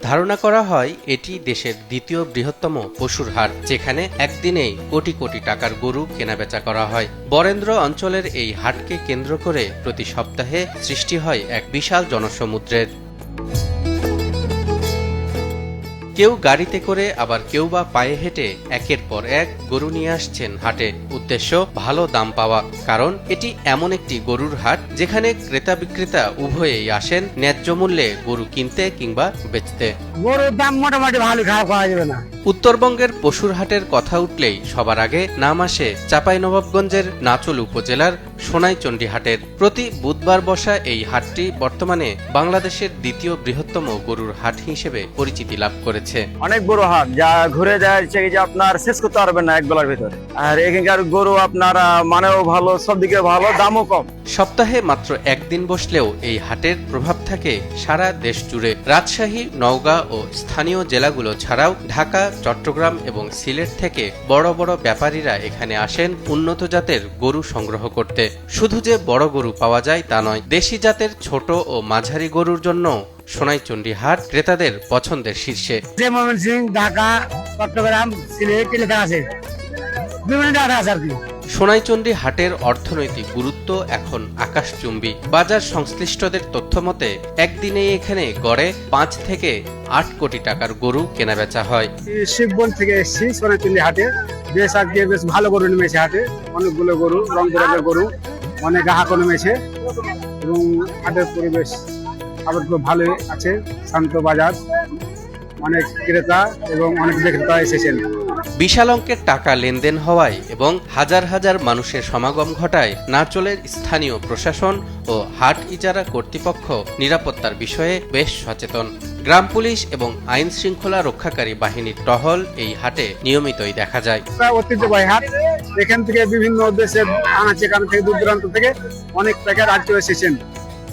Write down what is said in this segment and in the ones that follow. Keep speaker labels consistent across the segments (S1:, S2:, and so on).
S1: ধারণা করা হয় এটি দেশের দ্বিতীয় বৃহত্তম পশুর হাট, যেখানে একদিনেই কোটি কোটি টাকার গরু কেনাবেচা করা হয়। বরেন্দ্র অঞ্চলের এই হাটকে কেন্দ্র করে প্রতি সপ্তাহে সৃষ্টি হয় এক বিশাল জনসমুদ্রের। কেউ গাড়িতে করে, আবার কেউ বা পায়ে হেঁটে একের পর এক গরু নিয়ে আসছেন হাটে। উদ্দেশ্য ভালো দাম পাওয়া, কারণ এটি এমন একটি গরুর হাট যেখানে ক্রেতা বিক্রেতা উভয়েই আসেন ন্যায্য মূল্যে গরু কিনতে কিংবা বেচতে।
S2: গরুর দাম মোটামুটি ভালো, খারাপ করা যাবে না।
S1: উত্তরবঙ্গের পশুর হাটের কথা উঠলেই সবার আগে নাম আসে চাঁপাইনবাবগঞ্জের নাচোল উপজেলার সোনাইচন্ডী হাটের। প্রতি বুধবার বসা এই হাটটি বর্তমানে বাংলাদেশের দ্বিতীয় বৃহত্তম গরুর হাট হিসেবে পরিচিতি লাভ করেছে।
S2: অনেক বড় হাট, যা ঘুরে যায় যে আপনার শেষ করতে পারবেন না এক বেলার ভিতরে। আর এখানকার গরু আপনার মানেও ভালো, সব দিকে ভালো, দামও কম।
S1: সপ্তাহে মাত্র একদিন বসলেও এই হাটের প্রভাব থাকে সারা দেশ জুড়ে। রাজশাহী, নওগাঁ ও স্থানীয় জেলাগুলো ছাড়াও ঢাকা, চট্টগ্রাম এবং সিলেট থেকে বড় বড় ব্যাপারীরা এখানে আসেন উন্নত জাতের গরু সংগ্রহ করতে। শুধু যে বড় গরু পাওয়া যায় তা নয়, দেশি জাতের ছোট ও মাঝারি গরুর জন্য সোনাইচন্ডী হাট ক্রেতাদের পছন্দের শীর্ষে।
S2: ময়মনসিংহ, ঢাকা, চট্টগ্রাম, সিলেট এলাকা আছে, বিভিন্ন জায়গা আছে আর কি।
S1: সোনাইচন্ডী হাটের অর্থনৈতিক গুরুত্ব এখন আকাশচুম্বী। বাজার সংশ্লিষ্টদের তথ্য মতে একদিনে এখানে গড়ে 5 থেকে 8 কোটি টাকার গরু কেনাবেচা হয়।
S2: শিবগঞ্জ থেকে এসেছি সোনাইচন্ডী হাটে। বেশ ভালো গরু নেমেছে হাটে, অনেকগুলো গরু, রং বেরঙের গরু, অনেক গ্রাহক নেমেছে এবং হাটের পরিবেশ আবার খুব ভালোই আছে, শান্ত বাজার, অনেক ক্রেতা এবং অনেক বিক্রেতা এসেছেন।
S1: বিশাল অঙ্কের টাকা লেনদেন হওয়ায় এবং হাজার হাজার মানুষের সমাগম ঘটায় নাচোলের স্থানীয় প্রশাসন ও হাট ইজারা কর্তৃপক্ষ নিরাপত্তার বিষয়ে বেশ সচেতন। গ্রাম পুলিশ এবং আইন শৃঙ্খলা রক্ষাকারী বাহিনীর টহল এই হাটে নিয়মিতই দেখা যায়।
S2: ঐতিহ্যবাহী হাট, এখান থেকে বিভিন্ন দেশের আনাচে কান থেকে, দূর দূরান্ত থেকে অনেক টাকা রাজ্য এসেছেন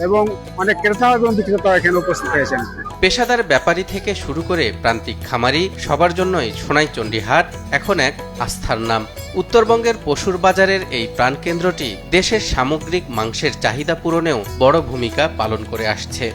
S2: এবং অনেক ক্রেতা এবং বিক্রেতা এখানে উপস্থিত হয়েছেন।
S1: পেশাদার ব্যাপারী থেকে শুরু করে প্রান্তিক খামারি, সবার জন্যই সোনাইচন্ডী হাট এখন এক আস্থার নাম। উত্তরবঙ্গের পশুর বাজারের এই প্রাণকেন্দ্রটি দেশের সামগ্রিক মাংসের চাহিদা পূরণেও বড় ভূমিকা পালন করে আসছে।